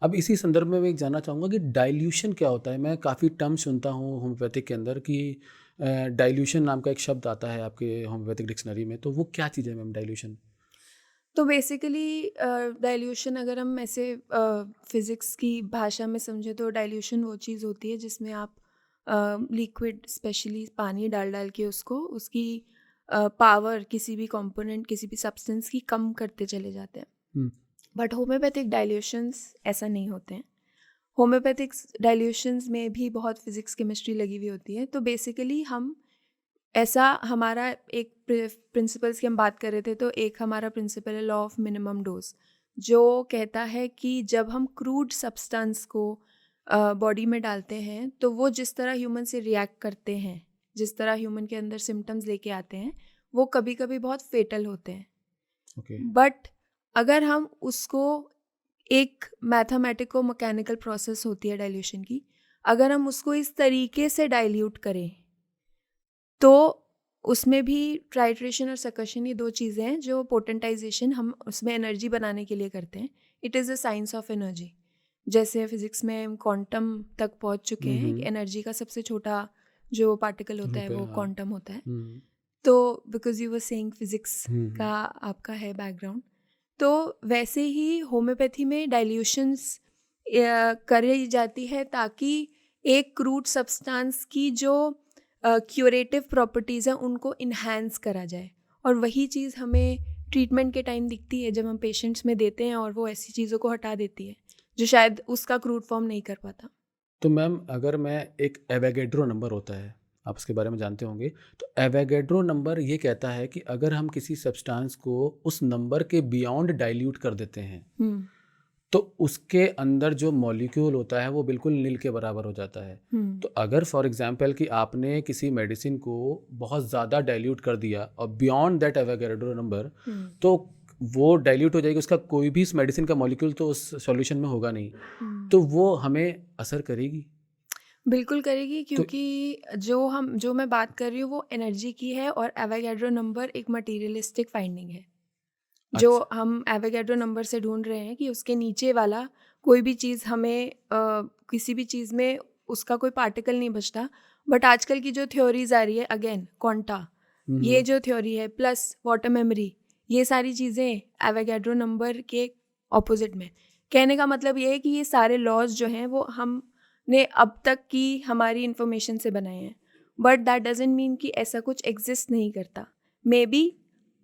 अब इसी संदर्भ में मैं एक जानना चाहूँगा कि डाइल्यूशन क्या होता है? मैं काफ़ी टर्म सुनता हूँ होम्योपैथिक के अंदर कि डाइल्यूशन नाम का एक शब्द आता है आपके होम्योपैथिक डिक्शनरी में, तो वो क्या चीज़ है मैम डाइल्यूशन? तो बेसिकली डाइल्यूशन अगर हम ऐसे फिज़िक्स की भाषा में समझें तो डाइल्यूशन वो चीज़ होती है जिसमें आप लिक्विड स्पेशली पानी डाल डाल के उसको उसकी पावर किसी भी कंपोनेंट किसी भी सब्सटेंस की कम करते चले जाते हैं। हुँ, बट होम्योपैथिक डाइल्यूशंस ऐसा नहीं होते हैं। होम्योपैथिक डाइल्यूशंस में भी बहुत फिज़िक्स केमिस्ट्री लगी हुई होती है। तो बेसिकली हम ऐसा हमारा एक प्रिंसिपल्स की हम बात कर रहे थे तो एक हमारा प्रिंसिपल है लॉ ऑफ मिनिमम डोज, जो कहता है कि जब हम क्रूड सब्सटेंस को बॉडी में डालते हैं तो वो जिस तरह ह्यूमन से रिएक्ट करते हैं, जिस तरह ह्यूमन के अंदर सिम्टम्स लेके आते हैं, वो कभी कभी बहुत फेटल होते हैं। ओके। बट अगर हम उसको एक मैथमेटिको मैकेनिकल प्रोसेस होती है डाइल्यूशन की, अगर हम उसको इस तरीके से डाइल्यूट करें तो उसमें भी ट्राइट्रेशन और सकशन ये 2 चीज़ें हैं जो पोटेंटाइज़ेशन हम उसमें एनर्जी बनाने के लिए करते हैं। It is a science of energy. जैसे फिज़िक्स में हम क्वांटम तक पहुँच चुके हुँ, हैं कि हुँ। एनर्जी का सबसे छोटा जो पार्टिकल होता है रूप है, वो हाँ। क्वांटम होता है। हुँ, तो because you were saying physics हुँ, का हुँ। आपका है बैकग्राउंड। तो वैसे ही होम्योपैथी में डाइल्यूशंस करी जाती है ताकि एक क्रूड सब्सटेंस की जो क्यूरेटिव प्रॉपर्टीज़ हैं उनको इन्हांस करा जाए। और वही चीज़ हमें ट्रीटमेंट के टाइम दिखती है जब हम पेशेंट्स में देते हैं और वो ऐसी चीज़ों को हटा देती है जो शायद उसका क्रूड फॉर्म नहीं कर पाता। तो मैम अगर मैं एक एवोगैड्रो नंबर होता है, आप उसके बारे में जानते होंगे, तो एवोगैड्रो नंबर ये कहता है कि अगर हम किसी सब्सटेंस को उस नंबर के बियॉन्ड डाइल्यूट कर देते हैं, हुँ, तो उसके अंदर जो मॉलिक्यूल होता है वो बिल्कुल नील के बराबर हो जाता है। हुँ, तो अगर फॉर एग्जांपल कि आपने किसी मेडिसिन को बहुत ज़्यादा डाइल्यूट कर दिया और बियॉन्ड दैट एवोगैड्रो नंबर, हुँ, तो वो डाइल्यूट हो जाएगी, उसका कोई भी इस मेडिसिन का मॉलिक्यूल तो उस सॉल्यूशन में होगा नहीं। हुँ। तो वो हमें असर करेगी? बिल्कुल करेगी तो क्योंकि जो मैं बात कर रही हूँ वो एनर्जी की है और एवोगैड्रो नंबर एक मटेरियलिस्टिक फाइंडिंग है। जो अच्छा। हम एवोगैड्रो नंबर से ढूँढ रहे हैं कि उसके नीचे वाला कोई भी चीज़ हमें किसी भी चीज़ में उसका कोई पार्टिकल नहीं बचता। बट आजकल की जो थ्योरीज़ आ रही है अगेन क्वांटा, हुँ, ये हुँ। जो थ्योरी है प्लस वाटर मेमोरी, ये सारी चीज़ें एवोगैड्रो नंबर के ऑपोज़िट में। कहने का मतलब ये है कि ये सारे लॉज़ जो हैं वो हमने अब तक की हमारी इन्फॉर्मेशन से बनाए हैं। बट दैट डज़न्ट मीन कि ऐसा कुछ एग्ज़िस्ट नहीं करता। Maybe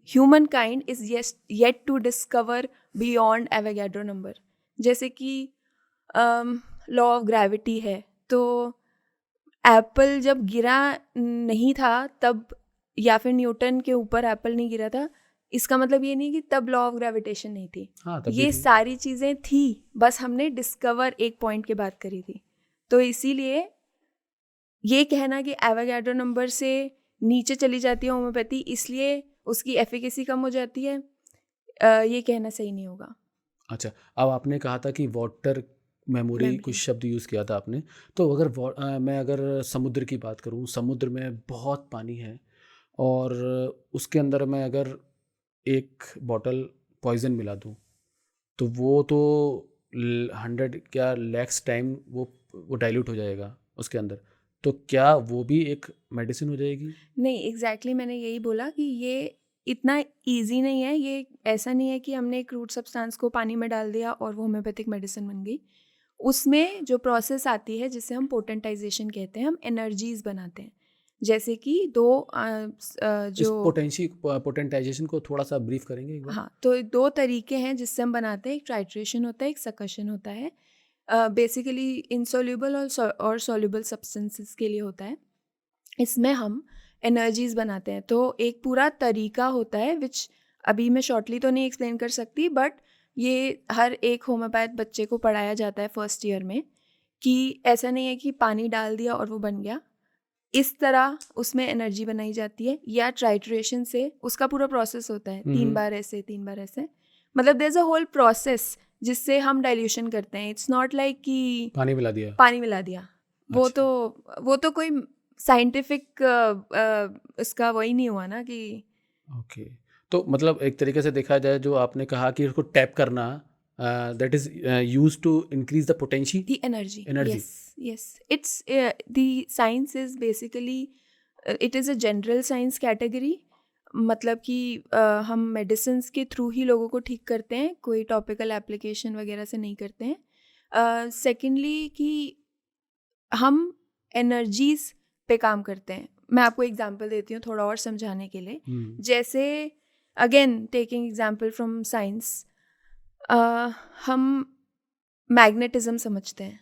humankind is yet to discover beyond Avogadro number. जैसे कि लॉ ऑफ ग्रेविटी है, तो एप्पल जब गिरा नहीं था तब, या फिर न्यूटन के ऊपर एप्पल नहीं गिरा था, इसका मतलब ये नहीं कि तब लॉ ऑफ ग्रेविटेशन नहीं थी। हाँ, तब भी ये थी। सारी चीज़ें थी, बस हमने डिस्कवर एक पॉइंट के बाद करी थी। तो इसीलिए ये कहना कि एवोगैड्रो नंबर से नीचे चली जाती है होम्योपैथी इसलिए उसकी एफिकेसी कम हो जाती है, ये कहना सही नहीं होगा। अच्छा, अब आपने कहा था कि वाटर मेमोरी कुछ मेमोरी। शब्द यूज़ किया था आपने। तो अगर मैं अगर समुद्र की बात करूँ, समुद्र में बहुत पानी है और उसके अंदर मैं अगर एक बॉटल पॉइज़न मिला दूँ, तो वो तो 100 क्या लैक्स टाइम वो डाइल्यूट हो जाएगा उसके अंदर। तो क्या वो भी एक मेडिसिन हो जाएगी? नहीं, एग्जैक्टली मैंने यही बोला कि ये इतना इजी नहीं है। ये ऐसा नहीं है कि हमने एक रूट सब्सटेंस को पानी में डाल दिया और वो होम्योपैथिक मेडिसिन बन गई। उसमें जो प्रोसेस आती है जिसे हम पोटेंटाइजेशन कहते हैं, हम एनर्जीज बनाते हैं। जैसे कि इस जो पोटेंटाइज़ेशन को थोड़ा-सा ब्रीफ़ करेंगे एक बार? हाँ, तो 2 तरीके हैं जिससे हम बनाते हैं, एक टाइट्रेशन होता है, एक सकशन होता है। बेसिकली इनसॉल्युबल और सॉल्युबल सब्सटेंसेस के लिए होता है। इसमें हम एनर्जीज़ बनाते हैं। तो एक पूरा तरीका होता है विच अभी मैं शॉर्टली तो नहीं एक्सप्लेन कर सकती, बट ये हर एक होम्योपैथ बच्चे को पढ़ाया जाता है फर्स्ट ईयर में कि ऐसा नहीं है कि पानी डाल दिया और वो बन गया। इस तरह उसमें एनर्जी बनाई जाती है या ट्राइट्रेशन से उसका पूरा प्रोसेस होता है, हुँ, 3 हुँ। बार ऐसे 3 बार ऐसे। मतलब there is a whole process जिससे हम डाइल्यूशन करते हैं। इट्स नॉट लाइक कि पानी मिला दिया। पानी मिला दिया। वो अच्छा। तो वो तो कोई साइंटिफिक इसका वही नहीं हुआ ना कि ओके। तो मतलब एक तरीके से देखा जाए जो आपने कहा कि उसको टैप करना, that is used to increase the potential The energy. energy. Yes. It's the science is basically it is a general science category. मतलब कि हम मेडिसिन्स के थ्रू ही लोगों को ठीक करते हैं, कोई टॉपिकल एप्लीकेशन वगैरह से नहीं करते हैं. सेकेंडली कि हम एनर्जीज पे काम करते हैं. मैं आपको एग्जांपल देती हूँ थोड़ा और समझाने के लिए. जैसे again taking example from science, हम मैग्नेटिज्म समझते हैं,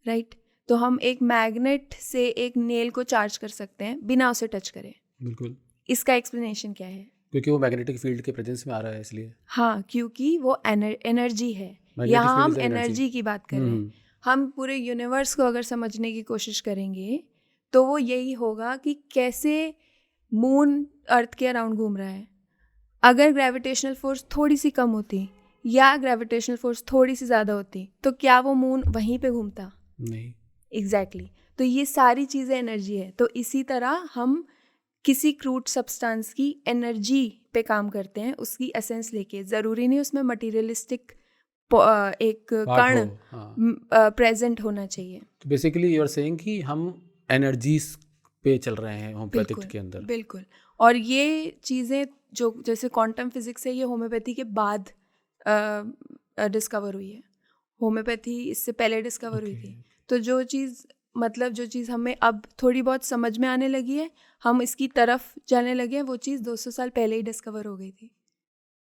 राइट? तो हम एक मैग्नेट से एक नेल को चार्ज कर सकते हैं बिना उसे टच करे. बिल्कुल, इसका एक्सप्लेनेशन क्या है? क्योंकि वो मैग्नेटिक फील्ड के प्रेजेंस में आ रहा है इसलिए. हाँ, क्योंकि वो एनर्जी है. Magnetic यहाँ field हम is energy. एनर्जी की बात कर रहे हैं. हम पूरे यूनिवर्स को अगर समझने की कोशिश करेंगे तो वो यही होगा कि कैसे मून अर्थ के अराउंड घूम रहा है. अगर ग्रेविटेशनल फोर्स थोड़ी सी कम होती या ग्रेविटेशनल फोर्स थोड़ी सी ज़्यादा होती तो क्या वो मून वहीं पे घूमता? नहीं. एग्जैक्टली. तो ये सारी चीज़ें एनर्जी है. तो इसी तरह हम किसी क्रूड सब्सटेंस की एनर्जी पे काम करते हैं, उसकी एसेंस लेके. ज़रूरी नहीं उसमें मटीरियलिस्टिक एक कण प्रेजेंट होना चाहिए. तो बेसिकली यू आर सेइंग कि हम एनर्जीज पे चल रहे हैं होम्योपैथिक के अंदर. बिल्कुल. और ये चीज़ें जो जैसे क्वांटम फिजिक्स है, ये होम्योपैथी के बाद डिस्कवर हुई है. होम्योपैथी इससे पहले डिस्कवर हुई थी. तो जो चीज़ हमें अब थोड़ी बहुत समझ में आने लगी है, हम इसकी तरफ जाने लगे हैं, वो चीज़ 200 साल पहले ही डिस्कवर हो गई थी.